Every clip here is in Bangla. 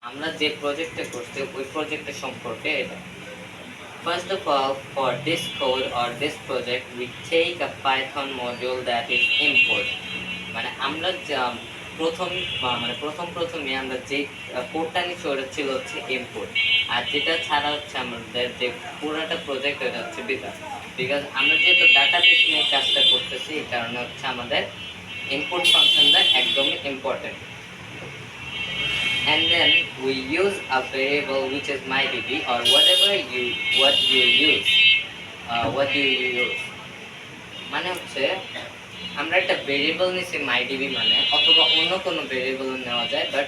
আমরা যে প্রজেক্টে করছি ওই প্রজেক্টের সম্পর্কে এটা। First of all, for this code or this project, we take a Python module that is import. মানে আমরা প্রথম প্রথমে আমরা যে কোডটা নিচ্ছি ওটা ছিল হচ্ছে ইম্পোর্ট, আর যেটা ছাড়া হচ্ছে আমাদের যে পুরোটা প্রজেক্ট এটা হচ্ছে বিকজ আমরা যেহেতু ডাটাবেস নিয়ে কাজটা করতেছি এই কারণে হচ্ছে আমাদের ইম্পোর্ট ফাংশনটা একদমই important. And then we use a variable which is mydb or whatever what you use. What do you use মানে হচ্ছে আমরা একটা ভেরিয়েবল নিছি mydb মানে, অথবা অন্য কোনো ভেরিয়েবল নেওয়া যায়, বাট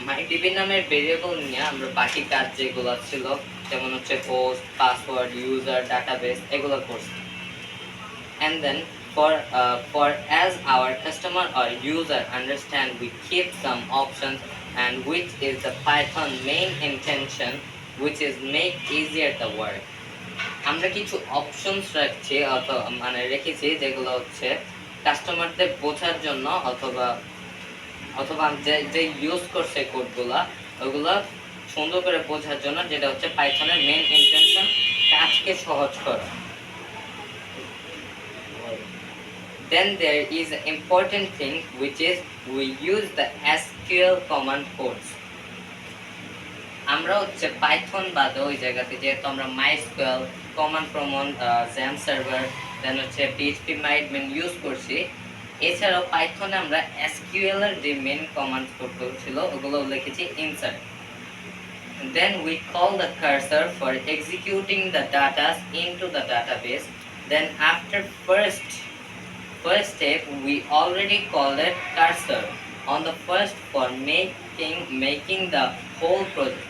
mydb নামের ভেরিয়েবল নিয়ে আমরা বাকি কাজ যেগুলো ছিল যেমন হচ্ছে পোস্ট, পাসওয়ার্ড, ইউজার, ডাটাবেস এগুলো করছি। And then for as our customer or user understand, we keep some options and which is the Python main intention, which is make easier the work. আমরা কিছু অপশনস রাখছি মানে রেখেছি যেগুলো হচ্ছে কাস্টমারদের বোঝার জন্য অথবা অথবা যে ইউজ করছে কোডগুলা ওগুলা সুন্দর করে বোঝার জন্য, যেটা হচ্ছে পাইথনের মেইন ইন্টেনশন, কাজকে সহজ করা। Then there is an important thing which is we use the SQL command codes. আমরা হচ্ছে পাইথন বাদে ওই জায়গাতে যেহেতু আমরা MySQL, command prompt, XAMPP server, then হচ্ছে PHP MyAdmin ইউজ করছি, এছাড়াও পাইথনে আমরা SQL এর যে মেইন কমান্ড কোডগুলো ছিল ওগুলো লিখেছি insert. Then we call the cursor for executing the data into the database. Then after first step we already called it cursor on the first for making the whole project.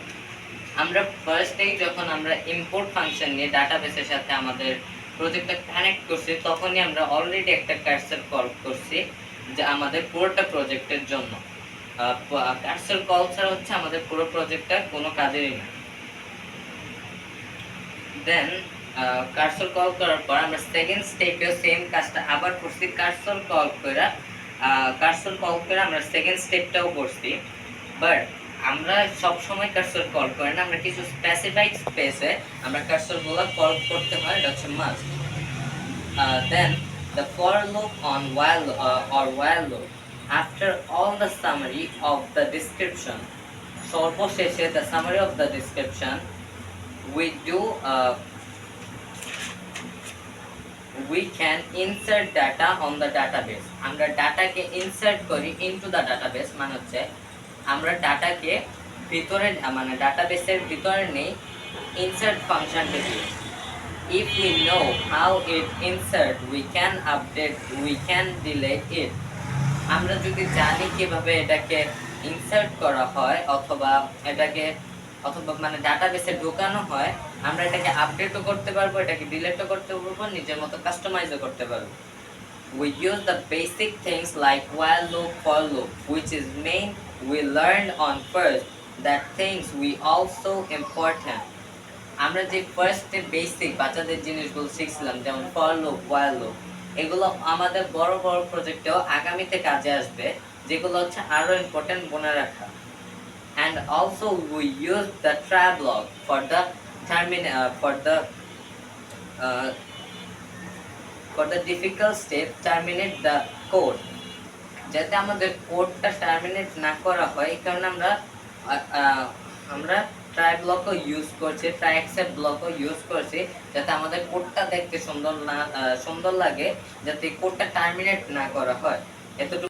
আমরা ফার্স্টেই যখন আমরা ইম্পোর্ট ফাংশন নিয়ে ডাটাবেসের সাথে আমাদের প্রজেক্টটা কানেক্ট করছি তখনই আমরা অলরেডি একটা কার্সর কল করছি যে আমাদের পুরোটা প্রজেক্টের জন্য। কার্সর কল ছাড়া হচ্ছে আমাদের পুরো প্রজেক্টটা কোনো কাজেরই না। দেন কার্সর কল করার পর আমরা সেকেন্ড স্টেপেও সেম কাজটা আবার করছি, কার্সর কল করে আমরা সেকেন্ড স্টেপটাও করছি, বাট আমরা সব সময় কার্সর কল করি না, আমরা কিছু স্পেসিফাইড স্পেসে আমরা কার্সরগুলো কল করতে হয়, এটা হচ্ছে must. Then the for loop on while loop after all the summary of the description, সর্বশেষে the summary of the description we can insert data on the database. আমরা ডাটাকে ইনসার্ট করি into the database, মানে হচ্ছে আমরা ডাটাকে ভিতরে মানে ডাটাবেসের ভিতরে নেই, ইনসার্ট ফাংশনটা দিই। If we know how it insert, we can update, we can delete it. আমরা যদি জানি কিভাবে এটাকে ইনসার্ট করা হয় অথবা মানে ডাটাবেসে ঢোকানো হয়, আমরা এটাকে আপডেটও করতে পারবো, এটাকে ডিলিটও করতে পারবো, নিজের মতো কাস্টমাইজও করতে পারবো। We use the basic things like while loop, for loop, which is main we learned on first, that things we also important. আমরা যে ফার্স্ট বেসিক বাচ্চাদের জিনিসগুলো শিখছিলাম যেমন for loop, while loop, এগুলো আমাদের বড় বড় প্রজেক্টেও আগামীতে কাজে আসবে, যেগুলো হচ্ছে আরো ইম্পর্টেন্ট মনে রাখা। And also we use the try block for the difficult step terminate the code, যাতে আমাদের কোডটা টার্মিনেট না করা হয় এই কারণে আমরা ট্রাই ব্লকও ইউজ করছি, ট্রাই অ্যাকসেপ্ট ব্লকও ইউজ করছি, যাতে আমাদের কোডটা দেখতে সুন্দর লাগে, যাতে কোডটা টার্মিনেট না করা হয়। এতটুকু